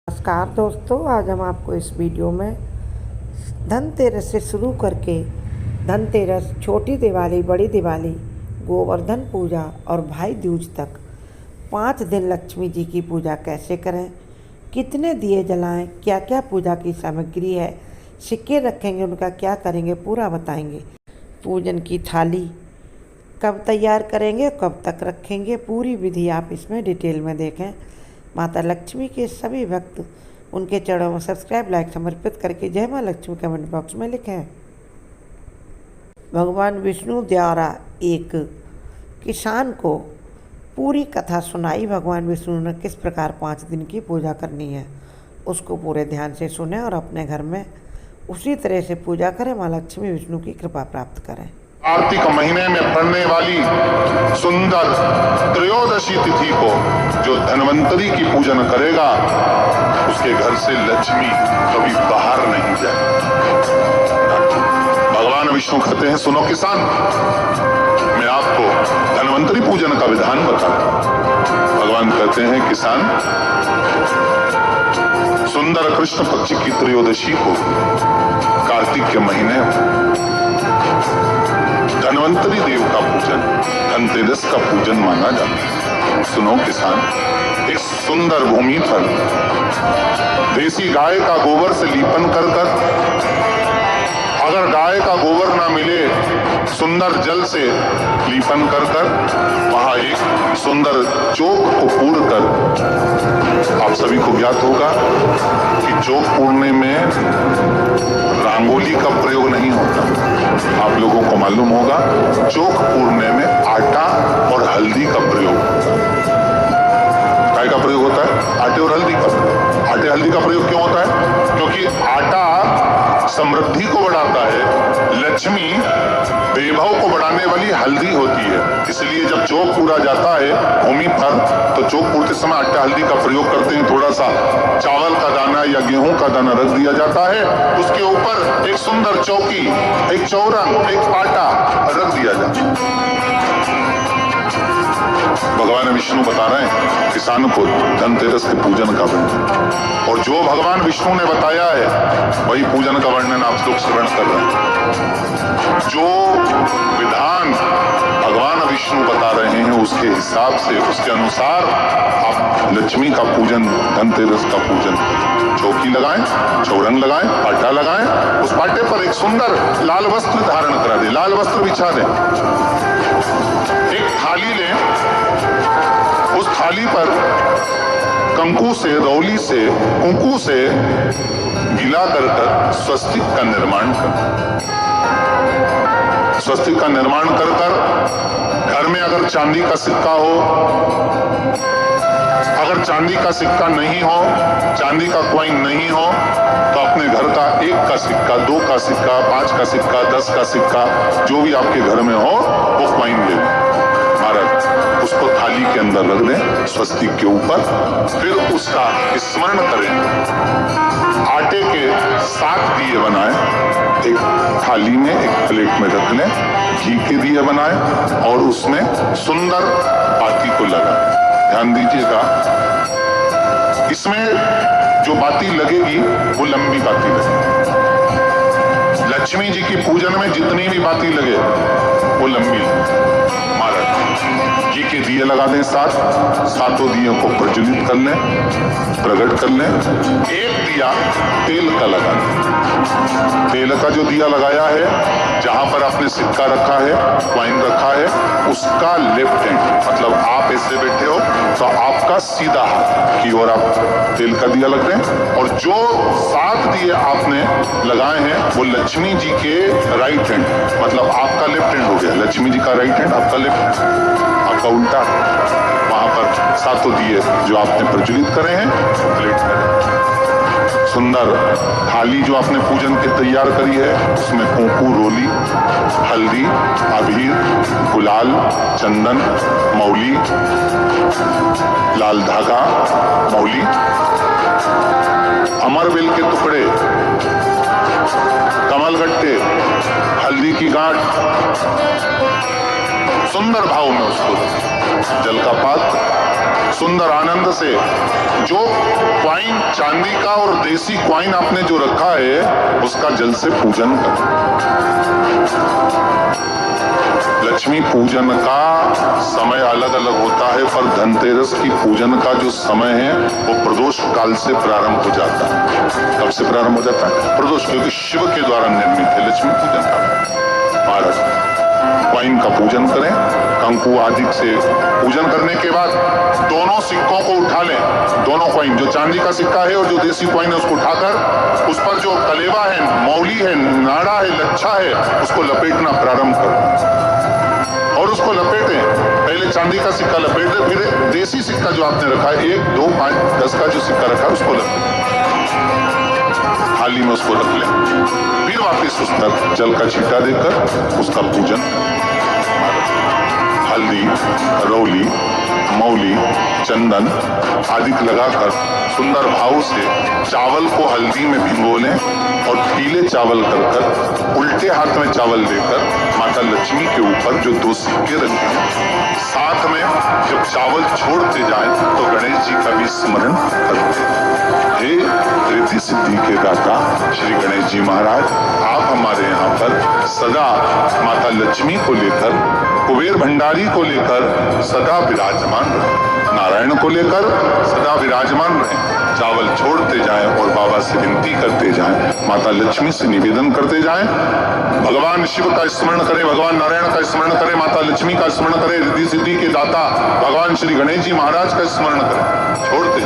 नमस्कार दोस्तों, आज हम आपको इस वीडियो में धनतेरस से शुरू करके धनतेरस, छोटी दिवाली, बड़ी दिवाली, गोवर्धन पूजा और भाई दूज तक 5 दिन लक्ष्मी जी की पूजा कैसे करें, कितने दिए जलाएं, क्या क्या पूजा की सामग्री है, सिक्के रखेंगे उनका क्या करेंगे, पूरा बताएंगे। पूजन की थाली कब तैयार करेंगे, कब तक रखेंगे, पूरी विधि आप इसमें डिटेल में देखें। माता लक्ष्मी के सभी भक्त उनके चरणों में सब्सक्राइब, लाइक समर्पित करके जय माँ लक्ष्मी कमेंट बॉक्स में लिखें। भगवान विष्णु द्वारा एक किसान को पूरी कथा सुनाई। भगवान विष्णु ने किस प्रकार 5 दिन की पूजा करनी है उसको पूरे ध्यान से सुने और अपने घर में उसी तरह से पूजा करें। माँ लक्ष्मी विष्णु की कृपा प्राप्त करें। कार्तिक महीने में पड़ने वाली सुंदर त्रयोदशी तिथि को जो धन्वंतरी की पूजन करेगा उसके घर से लक्ष्मी कभी बाहर नहीं जाए। भगवान विष्णु कहते हैं, सुनो किसान, मैं आपको धन्वंतरी पूजन का विधान बताऊं। भगवान कहते हैं, किसान, सुंदर कृष्ण पक्ष की त्रयोदशी को कार्तिक के महीने धन्वंतरी देव का पूजन, धनतेरस का पूजन माना जाता है। सुनो किसान, एक सुंदर भूमि पर देसी गाय का गोबर से लीपन कर अगर गाय का गोबर ना मिले, सुंदर जल से लीपन कर वहां एक सुंदर चौक को पूर्ण कर, आप सभी को ज्ञात होगा कि चौक पूरने में रंगोली का प्रयोग नहीं होता। आप लोगों को मालूम होगा, चौक पूरने में आटा और हल्दी का प्रयोग होता है। काय का प्रयोग होता है? आटे और हल्दी का। आटे हल्दी का प्रयोग क्यों होता है? क्योंकि आटा समृद्धि को बढ़ाता है, लक्ष्मी वैभव को बढ़ाने वाली हल्दी होती है। इसलिए जब चौक पूरा जाता है भूमि पर, तो चौक पूरते समय आटा हल्दी का प्रयोग करते हैं। थोड़ा सा चावल का दाना या गेहूं का दाना रख दिया जाता है, उसके ऊपर एक सुंदर चौकी, एक चौरंग, एक पाटा रख दिया जाता है। भगवान विष्णु बता रहे हैं किसान को धनतेरस के पूजन का वर्णन, और जो भगवान विष्णु ने बताया है वही पूजन का वर्णन आप लोग श्रवण कर रहे हैं। जो विधान भगवान विष्णु बता रहे हैं उसके हिसाब से, उसके अनुसार आप लक्ष्मी का पूजन, धनतेरस का पूजन, चौकी लगाएं, चौरंग लगाएं, पाटा लगाएं, उस पाटे पर एक सुंदर लाल वस्त्र धारण करा दे, लाल वस्त्र बिछा दें, एक थाली लें, उस थाली पर कंकु से, रौली से, कुंकू से गिला कर स्वस्तिक का निर्माण कर, स्वस्तिक का निर्माण कर घर में अगर चांदी का सिक्का हो, अगर चांदी का सिक्का नहीं हो, चांदी का कॉइन नहीं हो, तो अपने घर का 1 का सिक्का, 2 का सिक्का, 5 का सिक्का, 10 का सिक्का, जो भी आपके घर में हो वो कॉइन ले लें महाराज, उसको थाली के अंदर रख दें स्वस्तिक के ऊपर। फिर उसका स्मरण करें। आटे के 7 दिए बनाएं, एक थाली में, एक प्लेट में रख लें, घी के दिए बनाएं और उसमें सुंदर बाती को लगाएं। ध्यान दीजिएगा, इसमें जो बाती लगेगी वो लंबी बाती लगेगी। लक्ष्मी जी की पूजन में जितनी भी बाती लगे वो लंबी महाराज। घी के दिए लगा दें 7, सातों दियों को प्रज्वलित कर लें, प्रकट कर लें। एक दिया तेल का लगा दें। तेल का जो दिया लगाया है, जहां पर आपने सिक्का रखा है, कॉइन रखा है, उसका लेफ्ट हैंड, मतलब आप ऐसे बैठे हो तो आपका सीधा हाथ की ओर आप तेल का दिया लग दें। और जो 7 दिए आपने लगाए हैं वो लक्ष्मी जी के राइट हैंड, मतलब आपका लेफ्ट हैंड हो गया, लक्ष्मी जी का राइट हैंड, आपका लेफ्ट, आपका उल्टा। वहां पर 7 दिए जो आपने प्रज्वलित करे हैं प्लेट में। सुंदर थाली जो आपने पूजन की तैयार करी है, उसमें कुंकू, रोली, हल्दी, अबीर, गुलाल, चंदन, मौली, लाल धागा, मौली, अमरबेल के टुकड़े, कमलगट्टे, हल्दी की गांठ, सुंदर भाव में उसको जल का पात्र सुंदर आनंद से जो क्वाइन चांदी का और देसी क्वाइन आपने जो रखा है उसका जल से पूजन करें। लक्ष्मी पूजन का समय अलग अलग होता है, पर धनतेरस की पूजन का जो समय है वो प्रदोष काल से प्रारंभ हो जाता है। कब से प्रारंभ हो जाता है? प्रदोष, क्योंकि शिव के द्वारा निर्मित है लक्ष्मी पूजन का। महाराज क्वाइन का पूजन करें, कंकु आदि से पूजन करने के बाद दोनों सिक्कों को उठा लें। दोनों क्वाइन, जो चांदी का सिक्का है और जो देसी क्वाइन है, उसको उठाकर उस पर जो कलेवा है, मौली है, नाड़ा है, लच्छा है, उसको लपेटना प्रारंभ करें और उसको लपेटें। पहले चांदी का सिक्का लपेट दें, फिर देसी सिक्का जो आपने रखा है 1, 2, 5, 10 का जो सिक्का रखा है उसको लपेटें, थाली में उसको रख लें। फिर वापिस उस पर जल का छींटा देकर उसका पूजन, हल्दी, रौली, मौली, चंदन आदि लगाकर सुंदर भाव से चावल को हल्दी में भिगो लें और पीले चावल कर उल्टे हाथ में चावल देकर माता लक्ष्मी के ऊपर जो 2 सिक्के रखे हैं, साथ में जब चावल छोड़ते जाएं तो गणेश जी का भी स्मरण करते। हे रिद्धि सिद्धि के दाता श्री गणेश जी महाराज, आप हमारे यहाँ पर सदा माता लक्ष्मी को लेकर, कुबेर भंडारी को लेकर सदा विराजमान रहे, नारायण को लेकर सदा विराजमान रहे। चावल छोड़ते जाएं और बाबा से विनती करते जाएं, माता लक्ष्मी से निवेदन करते जाएं, भगवान शिव का स्मरण करें, भगवान नारायण का स्मरण करें, माता लक्ष्मी का स्मरण करें, रिद्धि सिद्धि के दाता भगवान श्री गणेश जी महाराज का स्मरण करें। छोड़ते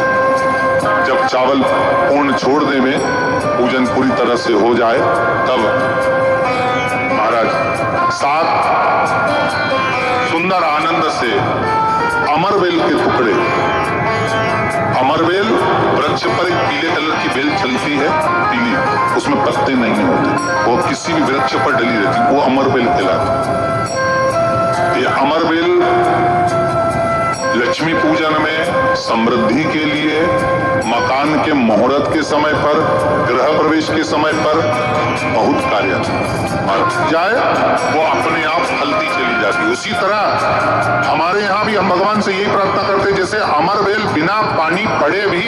जब चावल पूर्ण छोड़ दे में पूजन पूरी तरह से हो जाए, तब महाराज 7 सुंदर आनंद से अमरवेल के टुकड़े, अमरवेल वृक्ष पर एक पीले कलर की बेल चलती है, पीली, उसमें पत्ते नहीं होते, वो किसी भी वृक्ष पर डली रहती, वो अमरवेल कहलाती। ये अमरवेल लक्ष्मी पूजन में समृद्धि के लिए, मकान के मुहूर्त के समय पर, गृह प्रवेश के समय पर बहुत कार्य जाए, वो अपने आप फलती चली जाती है। उसी तरह हमारे यहाँ भी हम भगवान से यही प्रार्थना करते हैं, जैसे अमरवेल बिना पानी पड़े भी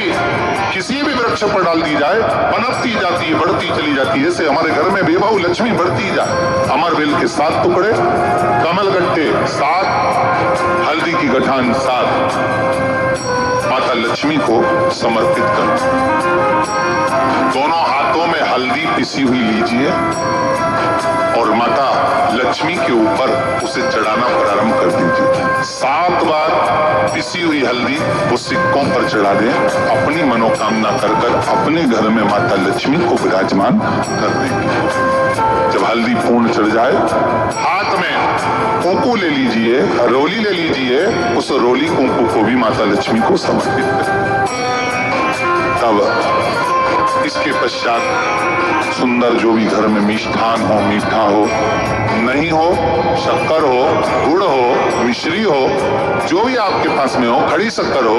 किसी भी वृक्ष पर डाल दी जाए, पनपती जाती है, बढ़ती चली जाती है। जैसे हमारे घर में बेबहू लक्ष्मी बढ़ती जाए। अमरवेल के 7 टुकड़े, कमल गट्टे 7, हल्दी की गठान 7, माता लक्ष्मी को समर्पित करो। दोनों हाथों में हल्दी पिसी हुई लीजिए और माता लक्ष्मी के ऊपर उसे चढ़ाना प्रारंभ कर दीजिए। 7 बार पिसी हुई हल्दी वो सिक्कों पर चढ़ा दें, अपनी मनोकामना कर अपने घर में माता लक्ष्मी को विराजमान कर देंगे। जब हल्दी पूर्ण चढ़ जाए, हाथ में कुंकू ले लीजिए, रोली ले लीजिए, उस रोली कुंकू को भी माता लक्ष्मी को समर्पित करें। तब इसके पश्चात सुंदर जो भी घर में मिष्ठान हो, मीठा हो, नहीं हो, शक्कर हो, गुड़ हो, मिश्री हो, जो भी आपके पास में हो, खड़ी शक्कर हो,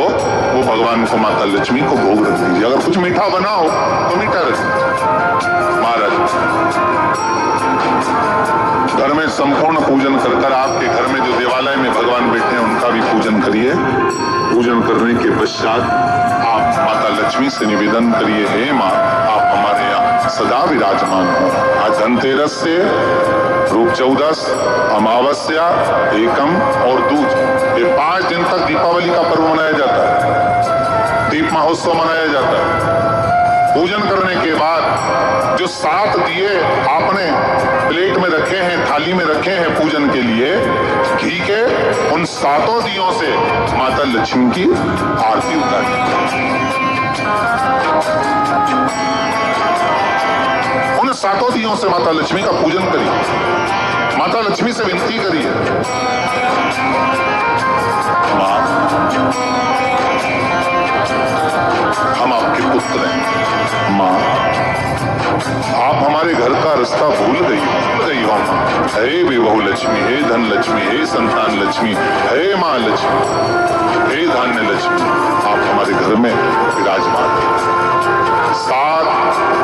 वो भगवान को, माता लक्ष्मी को भोग रख दीजिए। अगर कुछ मीठा बना हो तो मीठा रख दीजिए। महाराज घर में संपूर्ण पूजन कर आपके घर में जो देवालय में भगवान बैठे हैं उनका भी पूजन करिए। पूजन करने के पश्चात आप माता लक्ष्मी से निवेदन करिए, हे माँ, आप हमारे यहाँ सदा विराजमान हो। आज धनतेरस से रूप 14, अमावस्या, एकम और दूज, ये 5 दिन तक दीपावली का पर्व मनाया जाता है, दीप महोत्सव मनाया जाता है। पूजन करने के बाद जो 7 दिए आपने प्लेट में रखे हैं, थाली में रखे हैं पूजन के लिए, घी के, उन 7 दियों से माता लक्ष्मी की आरती उतारी। उन 7 दियों से माता लक्ष्मी का पूजन करिए, माता लक्ष्मी से विनती करिए, माँ हम आपके पुत्र हैं, माँ आप हमारे घर का रास्ता भूल गई हो माँ। हे बेबहू लक्ष्मी, हे धन लक्ष्मी, हे संतान लक्ष्मी, हे माँ लक्ष्मी, हे धान्य लक्ष्मी, आप हमारे घर में विराजमान। 7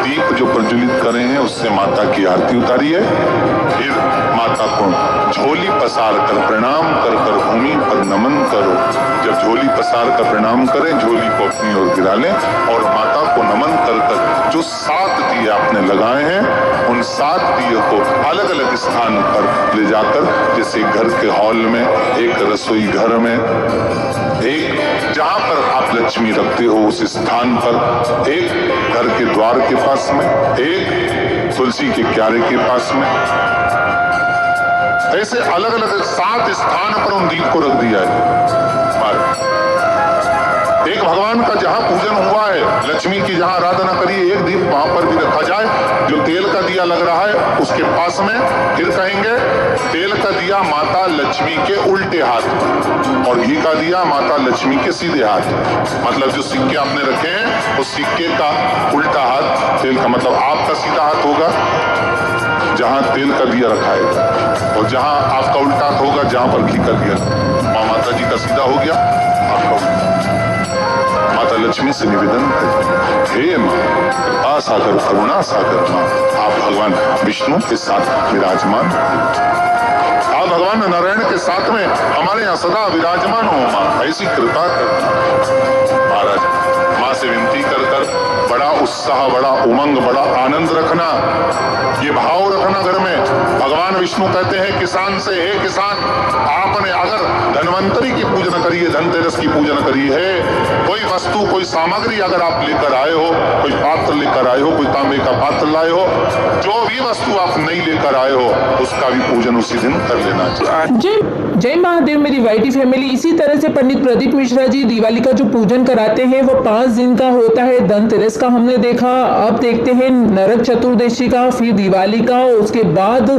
दीप जो प्रज्वलित करे हैं उससे माता की आरती उतारिए, फिर माता माता को झोली पसार कर प्रणाम कर कर भूमि पर नमन करो। जब झोली पसार कर प्रणाम करें, झोली को अपनी ओर गिरा लें और माता को नमन कर कर जो 7 दिए आपने लगाए हैं, उन 7 दिए को अलग अलग स्थान पर ले जाकर, जैसे घर के हॉल में, एक रसोई घर में, एक जहां पर आप लक्ष्मी रखते हो उस स्थान पर, एक घर के द्वार के पास में, एक तुलसी के क्यारे के पास में, ऐसे अलग अलग 7 स्थान पर उन दीप को रख दिया है। एक भगवान का जहां पूजन हुआ है, लक्ष्मी की जहां आराधना करिए, एक दीप वहां पर भी रखा जाए। जो तेल का दिया लग रहा है उसके पास में, फिर कहेंगे तेल का दिया माता लक्ष्मी के उल्टे हाथ और घी का दिया माता लक्ष्मी के सीधे हाथ। मतलब जो सिक्के आपने रखे हैं उस सिक्के का उल्टा हाथ तेल का, मतलब आपका सीधा हाथ होगा जहां तेल का दिया रखा है, और जहां आपका उल्टा हाथ होगा जहां पर घी का दिया। माता जी का सीधा हो गया, आपका उल्टा। माता लक्ष्मी से निवेदन करें, हे मां कृपा सागर करुणा सागर मां, आप भगवान विष्णु के साथ विराजमान, आप भगवान नारायण के साथ में हमारे यहाँ सदा विराजमान हो मां, ऐसी कृपा कर। महाराज मां से विनती कर कर बड़ा उत्साह, बड़ा उमंग, बड़ा आनंद रखना, ये भाव रखना घर में। भगवान विष्णु कहते हैं किसान से, हे किसान, आपने अगर धन्वंतरी की पूजन करी है, धनतेरस की पूजन करी है, कोई वस्तु, कोई सामग्री अगर आप लेकर आए हो, कोई पात्र लेकर आए हो, कोई तांबे का पात्र लाए हो, जो भी वस्तु आप नहीं लेकर आए हो उसका भी पूजन उसी दिन कर लेना चाहिए। जय महादेव मेरी वाईटी फैमिली। इसी तरह से पंडित प्रदीप मिश्रा जी दिवाली का जो पूजन कराते हैं वो 5 दिन का होता है। धनतेरस का हमने देखा, अब देखते हैं नरक चतुर्दशी का, फिर दिवाली का, उसके बाद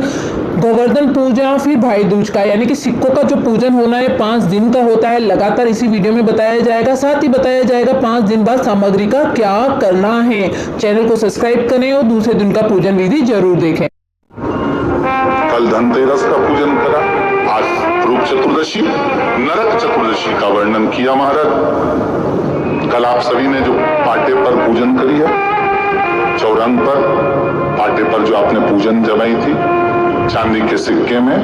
गोवर्धन पूजा, फिर भाई दूज का, यानी कि सिक्कों का जो पूजन होना है 5 दिन का होता है। लगातार इसी वीडियो में बताया जाएगा, साथ ही बताया जाएगा 5 दिन बाद सामग्री का क्या करना है। चैनल को सब्सक्राइब करें और दूसरे दिन का पूजन विधि जरूर देखें। कल धनतेरस का पूजन करा, आज रूप चतुर्दशी, नरक चतुर्दशी का वर्णन किया महाराज। कल आप सभी ने जो पाटे पर पूजन करी है, चौरंग पर पाटे पर जो आपने पूजन जमाई थी, चांदी के सिक्के में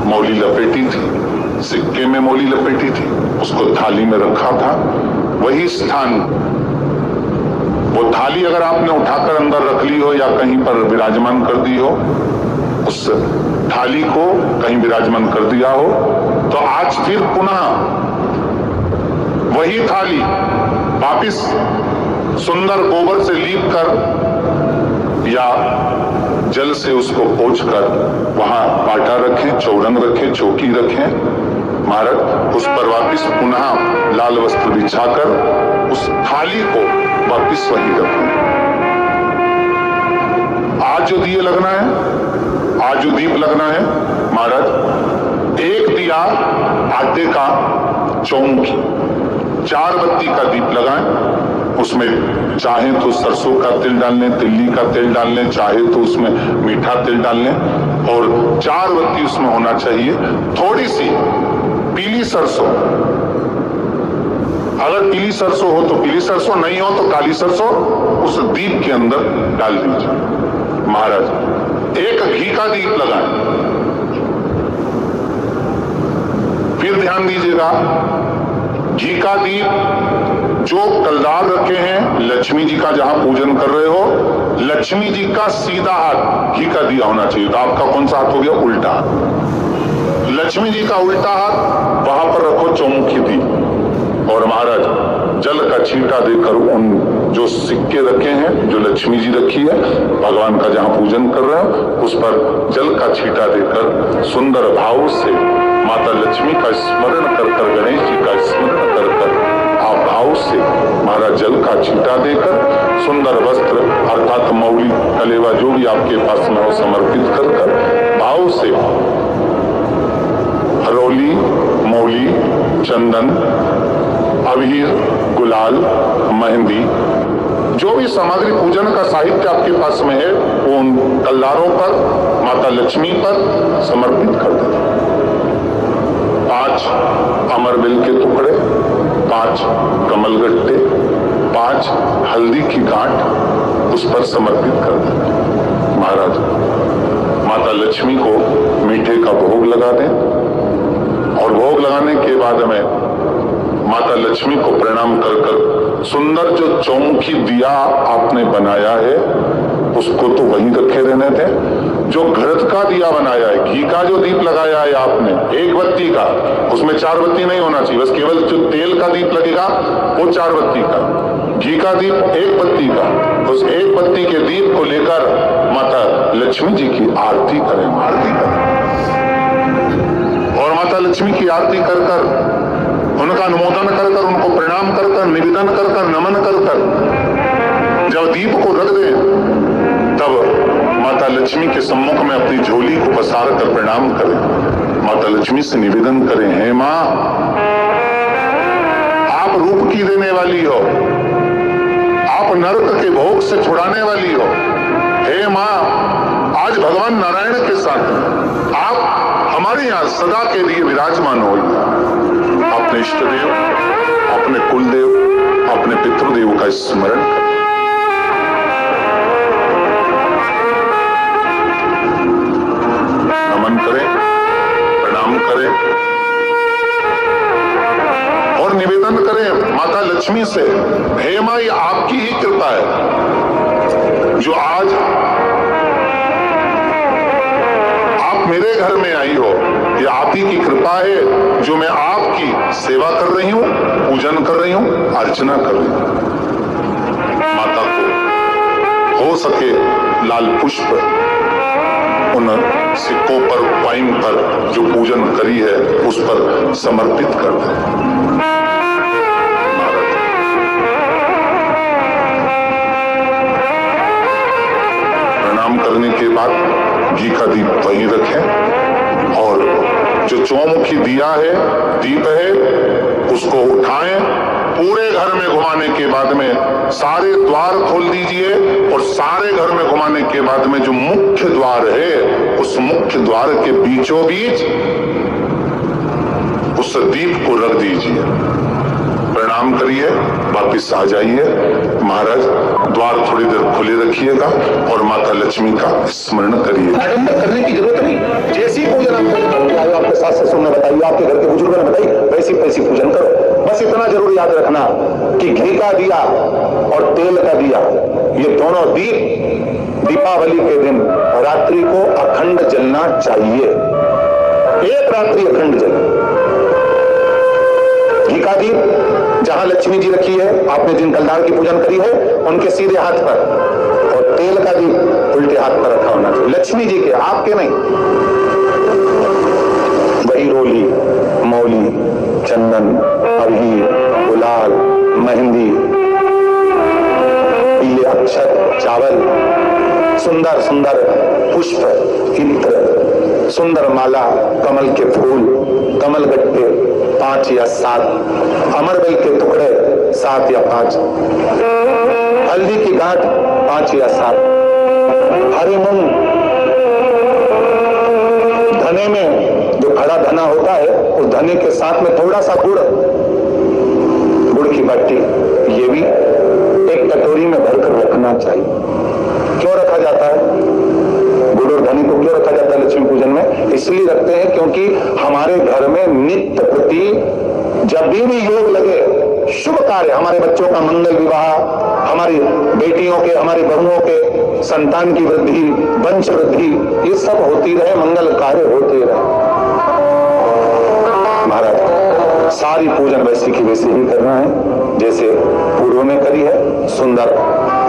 मौली लपेटी थी, सिक्के में मौली लपेटी थी, उसको थाली में रखा था। वही स्थान, वो थाली अगर आपने उठाकर अंदर रख ली हो या कहीं पर विराजमान कर दी हो, उस थाली को कहीं विराजमान कर दिया हो, तो आज फिर पुनः वही थाली वापिस सुंदर गोबर से लीप कर या जल से उसको पोंछकर वहां पाटा रखें, चौरंग रखें, चौकी रखें महाराज, उस पर वापिस पुनः लाल वस्त्र बिछाकर उस थाली को वापिस वही रखें। आज जो दिए लगना है, आज जो दीप लगना है महाराज, एक दिया आटे का चौमुखी, 4 बत्ती का दीप लगाएं। उसमें चाहे तो सरसों का तेल डाल लें, तिल्ली का तेल डाल लें, चाहे तो उसमें मीठा तेल डाल लें, और 4 बत्ती उसमें होना चाहिए। थोड़ी सी पीली सरसों, अगर पीली सरसों हो तो पीली सरसों, नहीं हो तो काली सरसों उस दीप के अंदर डाल दीजिए महाराज। एक घी का दीप लगाएं। फिर ध्यान दीजिएगा, घी का दीप जो कलदार रखे हैं, लक्ष्मी जी का जहां पूजन कर रहे हो, लक्ष्मी जी का सीधा हाथ घी का दिया होना चाहिए। तो आपका कौन सा हाथ हो गया? उल्टा हाथ। लक्ष्मी जी का उल्टा हाथ वहां पर रखो चौमुखी दीप, और महाराज जल का छींटा देकर उन जो सिक्के रखे हैं, जो लक्ष्मी जी रखी है, भगवान का जहां पूजन कर रहे हो, उस पर जल का छींटा देकर सुंदर भाव से माता लक्ष्मी का स्मरण कर कर, गणेश जी का स्मरण कर कर, आप भाव से महाराज जल का छींटा देकर सुंदर वस्त्र अर्थात मौली, कलेवा जो भी आपके पास में हो समर्पित कर कर भाव से हरोली, मौली, चंदन, अबीर, गुलाल, मेहंदी, जो भी सामग्री पूजन का साहित्य आपके पास में है वो उन कल्लारों पर, माता लक्ष्मी पर समर्पित कर दें। 5 अमरबेल के टुकड़े, 5 कमलगट्टे, 5 हल्दी की गांठ उस पर समर्पित कर दें महाराज। माता लक्ष्मी को मीठे का भोग लगा दें और भोग लगाने के बाद में माता लक्ष्मी को प्रणाम कर कर सुंदर जो चौमुखी दिया आपने बनाया है उसको तो वहीं रखे रहने थे। जो घृत का दिया बनाया है, घी का जो दीप लगाया है आपने, एक बत्ती का, उसमें 4 बत्ती नहीं होना चाहिए, बस केवल जो तेल का दीप लगेगा वो 4 बत्ती का, घी का दीप 1 बत्ती का। उस 1 बत्ती के दीप को लेकर माता लक्ष्मी जी की आरती करें, और माता लक्ष्मी की आरती कर कर उनका अनुमोदन कर कर, उनको प्रणाम कर कर, निवेदन कर कर, नमन कर कर जब दीप को रख दें तब माता लक्ष्मी के सम्मुख में अपनी झोली को पसार कर प्रणाम करें। माता लक्ष्मी से निवेदन करें, हे मां, आप रूप की देने वाली हो, आप नरक के भोग से छुड़ाने वाली हो। हे मां, आज भगवान नारायण के साथ आप हमारे यहां सदा के लिए विराजमान हो। अपने इष्ट देव, अपने कुल देव, अपने पितृदेव का स्मरण करें। नमन करें, प्रणाम करें और निवेदन करें माता लक्ष्मी से, हे मां, ये आपकी ही कृपा है जो आज आप मेरे घर में आई हो। ये आप ही की कृपा है जो मैं आपकी सेवा कर रही हूं, पूजन कर रही हूं, अर्चना कर रही हूं। माता को हो सके लाल पुष्प उन सिक्कों पर, वाइन पर जो पूजन करी है उस पर समर्पित कर दें। प्रणाम करने के बाद घी का दीप वहीं रखें और जो चौमुखी दिया है, दीप है, उसको उठाएं, पूरे घर में घुमाने के बाद में सारे द्वार खोल दीजिए और सारे घर में घुमाने के बाद में जो मुख्य द्वार है उस मुख्य द्वार के बीचों बीच उस दीप को रख दीजिए। प्रणाम करिए, वापिस आ जाइए। महाराज, द्वार थोड़ी देर खुले रखिएगा और माता लक्ष्मी का स्मरण करिए। आडंबर करने की जरूरत नहीं, जैसी पूजन आप आपके सास ससुर ने बताई, आपके घर के बुजुर्गों ने बताई, वैसी पूजन करो। बस इतना जरूर याद रखना कि घी का दिया और तेल का दिया, ये दोनों दीप दीपावली के दिन रात्रि को अखंड जलना चाहिए। एक रात्रि अखंड जले। घी का दीप जहां लक्ष्मी जी रखी है, आपने जिन कलदार की पूजन करी है उनके सीधे हाथ पर, और तेल का दीप उल्टे हाथ पर रखा होना चाहिए, लक्ष्मी जी के, आपके नहीं। वही रोली, मौली, चंदन, अबीर, गुलाल, मेहंदी, पीले अक्षत, चावल, सुंदर सुंदर पुष्प, इत्र, सुंदर माला, कमल के फूल, कमल गट्टे 5 या 7, अमरबेल के टुकड़े 7 या 5, हल्दी की गांठ 5 या 7, हरे मूंग, धने में जो खड़ा धना होता है उस धने के साथ में थोड़ा सा गुड़ की बट्टी, ये भी एक कटोरी में भरकर रखना चाहिए। क्यों रखा जाता है गुड़ और धनी को, क्यों रखा जाता है लक्ष्मी पूजन में? इसलिए रखते हैं क्योंकि हमारे घर में नित्य प्रति जब भी योग लगे, शुभ कार्य, हमारे बच्चों का मंगल विवाह, हमारी बेटियों के, हमारी बहुओं के संतान की वृद्धि, वंश वृद्धि, ये सब होती रहे, मंगल कार्य होते रहे। महाराज, सारी पूजन वैसे की वैसे ही करना है जैसे पूर्व में करी है। सुंदर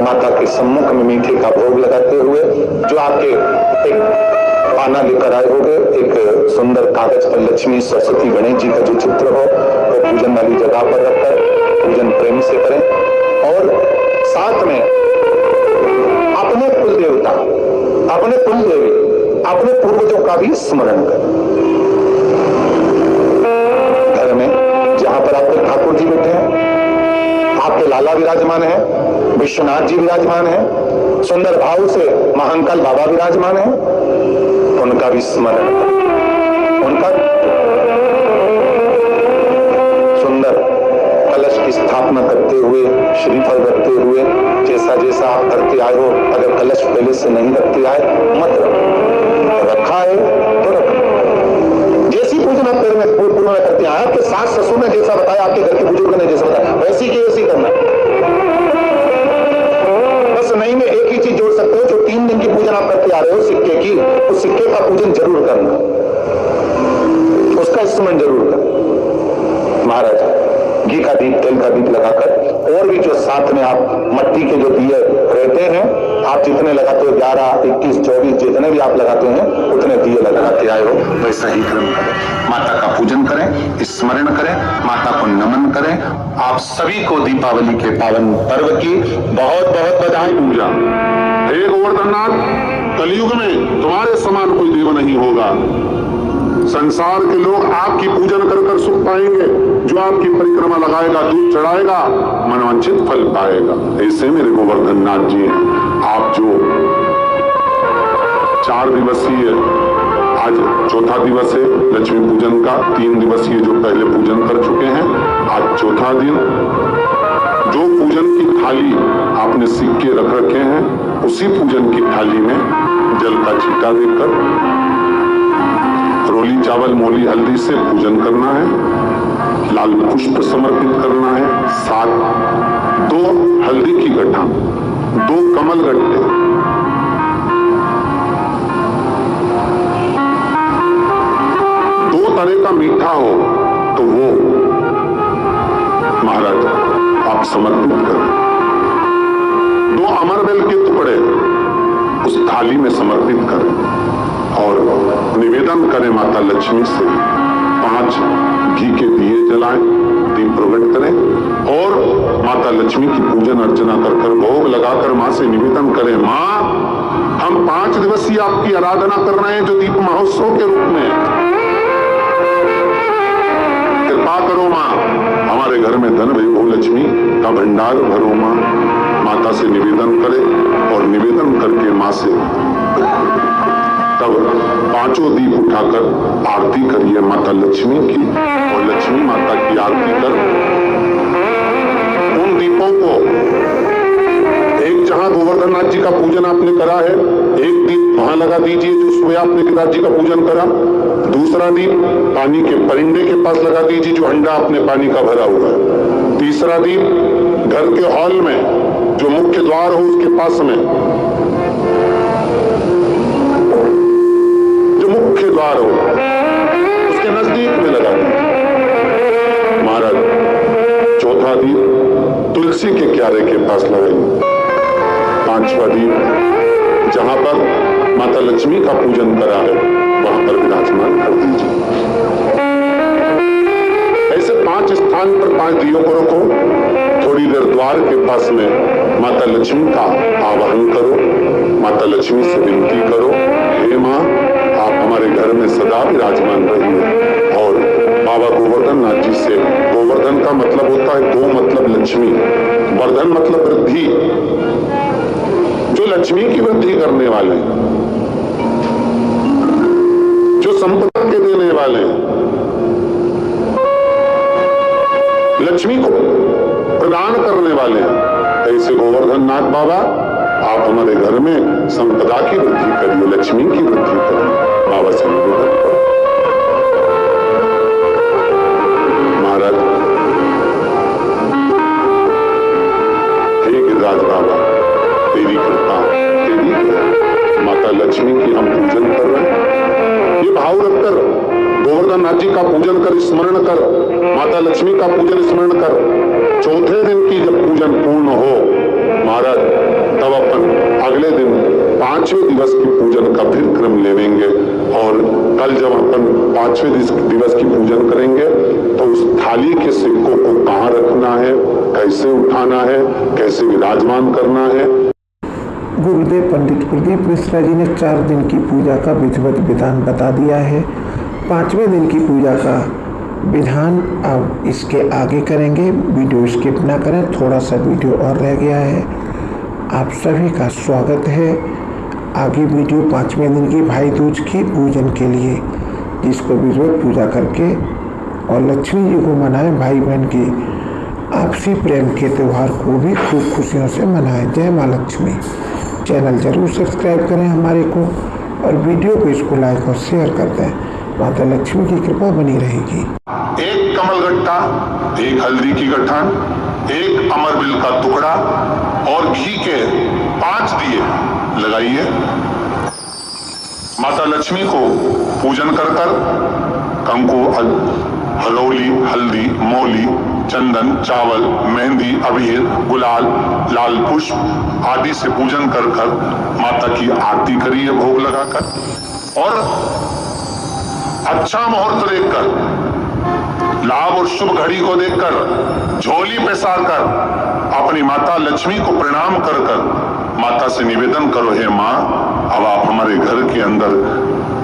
माता के सम्मुख में मीठे का भोग लगाते हुए जो आपके एक पाना लेकर आए होंगे, एक सुंदर कागज पर लक्ष्मी, सरस्वती, गणेश जी का जो चित्र हो वो पूजन वाली जगह पर रखकर पूजन प्रेम से करें, और साथ में अपने कुल देवता, अपने कुल देवी, अपने पूर्वजों का भी स्मरण करें। घर में जहां पर आपके ठाकुर जी बैठे हैं, आपके लाला विराजमान है, विश्वनाथ जी विराजमान है, सुंदर भाव से महाकाल बाबा विराजमान है, उनका भी स्मरण करें। उनका सुंदर कलश की स्थापना करते हुए, श्रीफल रखते हुए, जैसा जैसा आप करते आए हो, अगर कलश पहले से नहीं रखते आए मत रखो, रखा है तो रखो। जैसी पूजन आप घर में पूर्ण में करते हैं, आपके सास ससुर ने जैसा बताया, आपके घर के बुजुर्ग ने जैसा बताया, वैसी की वैसी करना। बस नहीं में एक ही चीज जोड़ सकते हो, जो 3 दिन की पूजन आप करते आ रहे हो सिक्के की, उस सिक्के का पूजन जरूर करना, उसका स्मरण जरूर करना। महाराज घी का दीप, तेल का दीप लगाकर, और भी जो साथ में आप मट्टी के जो दिए रहते हैं, आप जितने लगाते हो 11, 21, 24 जितने भी आप लगाते हैं उतने दिए लगाते आए हो, वैसा ही क्रम करें। माता का पूजन करें, स्मरण करें, माता को नमन करें। आप सभी को दीपावली के पावन पर्व की बहुत बहुत बधाई। पूजा हे गोवर्धननाथ, कलयुग में तुम्हारे समान कोई देव नहीं होगा। संसार के लोग आपकी पूजन कर कर सुख पाएंगे। जो आपकी परिक्रमा लगाएगा, दूध चढ़ाएगा, मनवांछित फल पाएगा। ऐसे मेरे गोवर्धननाथ जी हैं। आप जो 4 दिवसीय, आज चौथा दिवस है लक्ष्मी पूजन का, 3 दिवसीय जो पहले पूजन कर चुके हैं, आज चौथा दिन। जो पूजन की थाली आपने सिक्के रख रखे हैं, उसी पूजन की थाली में जल का छींटा देकर रोली चावल मोली हल्दी से पूजन करना है, लाल पुष्प समर्पित करना है, साथ 2 हल्दी की गड्ढा, 2 कमल गड्ढे, 2 तरह का मीठा हो तो वो महाराज आप समर्पित करें। 2 अमरबेल के टुकड़े उस थाली में समर्पित करें और निवेदन करें माता लक्ष्मी से। 5 घी के दिए जलाएं, दीप प्रकट करें और माता लक्ष्मी की पूजन अर्चना कर कर भोग लगाकर मां से निवेदन करें, मां हम 5 दिवसीय आपकी आराधना कर रहे हैं जो दीप महोत्सव के रूप में। कृपा करो मां, हमारे घर में धन वैभव लक्ष्मी का भंडार भरो मां। माता से निवेदन करें और निवेदन करके मां से तब 5 दीप उठाकर आरती करिए माता लक्ष्मी की, और लक्ष्मी माता की आरती कर उन दीपों को, एक जहां गोवर्धननाथ जी का पूजन आपने करा है, एक दीप वहां लगा दीजिए जो सुबह आपने गिरिराज जी का पूजन करा। दूसरा दीप पानी के परिंदे के पास लगा दीजिए जो हंडा आपने पानी का भरा हुआ है। तीसरा दीप घर के हॉल में जो मुख्य द्वार हो उसके पास में, मुख्य द्वार हो उसके नजदीक में लगा दीजिए। महाराज चौथा दीप तुलसी के क्यारे के पास लगाइए। 5वां दीप जहां पर माता लक्ष्मी का पूजन करा है वहां पर विराजमान कर दीजिए। ऐसे 5 स्थान पर 5 दियों को रखो। थोड़ी देर द्वार के पास में माता लक्ष्मी का आवाहन करो, माता लक्ष्मी से विनती करो, हे मां आप हमारे घर में सदा विराजमान रहिए। और बाबा गोवर्धननाथ जी से, गोवर्धन का मतलब होता है 2 मतलब लक्ष्मी, वर्धन मतलब वृद्धि, जो लक्ष्मी की वृद्धि करने वाले, जो संपदा के देने वाले, लक्ष्मी को प्रदान करने वाले हैं। ऐसे गोवर्धननाथ बाबा आप हमारे घर में संपदा की वृद्धि करिए, लक्ष्मी की वृद्धि करिए। बाबा से निवेदन करो। महाराज हे गिरिराज बाबा, तेरी कृपा, तेरी कृपा, माता लक्ष्मी की हम पूजन कर रहे हैं। ये भाव रखकर गोवर्धननाथ जी का पूजन कर, स्मरण कर, माता लक्ष्मी का पूजन स्मरण कर। चौथे दिन की जब पूजन पूर्ण हो महाराज, तब अपन अगले दिन 5वें दिवस की पूजन का फिर क्रम लेवेंगे। और कल जब अपन 5वें दिवस की पूजन करेंगे तो उस थाली के सिक्कों को कहाँ रखना है, कैसे उठाना है, कैसे विराजमान करना है। गुरुदेव पंडित प्रदीप मिश्रा जी ने 4 दिन की पूजा का विधिवत विधान बता दिया है। 5वें दिन की पूजा का विधान अब इसके आगे करेंगे। वीडियो स्किप ना करें, थोड़ा सा वीडियो और रह गया है। आप सभी का स्वागत है। आगे वीडियो 5वें दिन की भाई दूज की पूजन के लिए, जिसको विधिवत पूजा करके और लक्ष्मी जी को मनाएं। भाई बहन की आपसी प्रेम के त्यौहार को भी खूब खुशियों से मनाएं। जय माँ लक्ष्मी। चैनल जरूर सब्सक्राइब करें हमारे को, और वीडियो को इसको लाइक और शेयर कर दें। माता लक्ष्मी की कृपा बनी रहेगी। एक कमल गट्टा, एक हल्दी की गठान, एक अमरबिल का टुकड़ा और घी के 5 दिए लगाइए। माता लक्ष्मी को पूजन कर कर कंकु, हलौली, हल्दी, मौली, चंदन, चावल, मेहंदी, अबीर, गुलाल, लाल पुष्प आदि से पूजन कर कर माता की आरती करिए भोग लगाकर। और अच्छा मुहूर्त देखकर, लाभ और शुभ घड़ी को देखकर झोली पे सारकर अपनी माता लक्ष्मी को प्रणाम कर कर माता से निवेदन करो, हे माँ, अब आप हमारे घर के अंदर,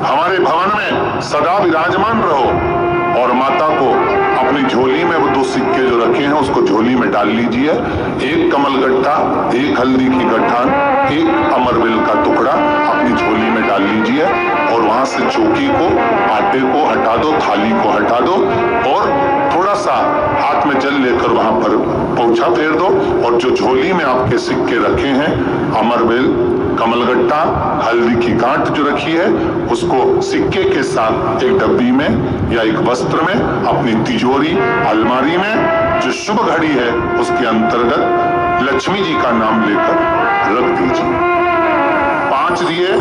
हमारे भवन में सदा विराजमान रहो। और माता को अपनी झोली में वो 2 सिक्के जो रखे हैं उसको झोली में डाल लीजिए। एक कमल गट्टा, एक हल्दी की गठान, एक अमरबिल का टुकड़ा अपनी झोली में डाल लीजिए और वहां से चौकी को, आटे को हटा दो, थाली को हटा दो और थोड़ा सा हाथ में जल लेकर वहां पर पोंछा फेर दो। और जो झोली में आपके सिक्के रखे हैं, अमरबिल, कमलगट्टा, हल्दी की गांठ जो रखी है, उसको सिक्के के साथ एक डब्बी में या एक वस्त्र में अपनी तिजोरी, अलमारी में जो शुभ घड़ी है उसके अंतर्गत लक्ष्मी जी का नाम लेकर रख दीजिए। 5 दिए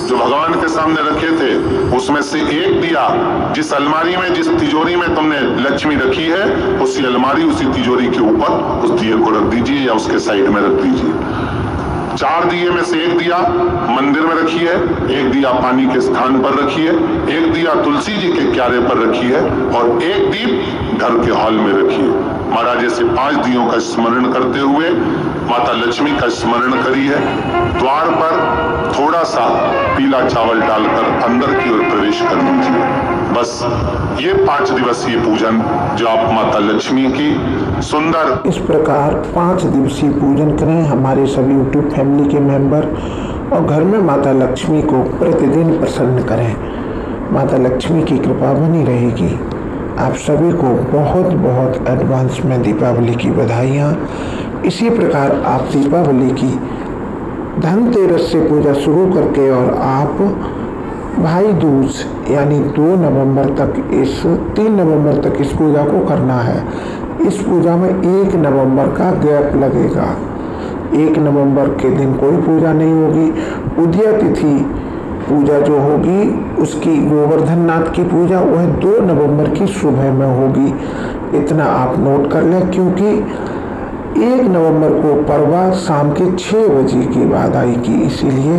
जो भगवान के सामने रखे थे उसमें से एक दिया जिस अलमारी में, जिस तिजोरी में तुमने लक्ष्मी रखी है, उसी अलमारी, उसी तिजोरी के ऊपर उस दिए को रख दीजिए या उसके साइड में रख दीजिए। 4 दिए में से एक दिया मंदिर में रखिए, एक दिया पानी के स्थान पर रखिए, एक दिया तुलसी जी के क्यारे पर रखिए और एक दीप घर के हॉल में रखिए। महाराज ऐसे 5 दियों का स्मरण करते हुए माता लक्ष्मी का स्मरण करिए। द्वार पर थोड़ा सा पीला चावल डालकर अंदर की ओर प्रवेश कर दीजिए। बस ये 5 दिवसीय पूजन जो आप माता लक्ष्मी की सुंदर, इस प्रकार 5 दिवसीय पूजन करें हमारे सभी यूट्यूब फैमिली के मेंबर और घर में माता लक्ष्मी को प्रतिदिन प्रसन्न करें। माता लक्ष्मी की कृपा बनी रहेगी। आप सभी को बहुत बहुत एडवांस में दीपावली की बधाइयाँ। इसी प्रकार आप दीपावली की धनतेरस से पूजा शुरू करके और आप भाई दूज यानी 2 नवंबर तक, 3 नवंबर तक इस पूजा को करना है। इस पूजा में 1 नवंबर का गैप लगेगा। 1 नवंबर के दिन कोई पूजा नहीं होगी। उदया तिथि पूजा जो होगी उसकी गोवर्धन नाथ की पूजा वह 2 नवंबर की सुबह में होगी। इतना आप नोट कर लें, क्योंकि 1 नवंबर को परवा शाम के 6 बजे के बाद आएगी, इसीलिए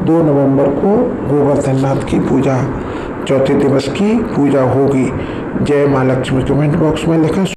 2 नवंबर को गोवर्धन नाथ की पूजा, चौथे दिवस की पूजा होगी। जय माँ लक्ष्मी कमेंट बॉक्स में लिखें।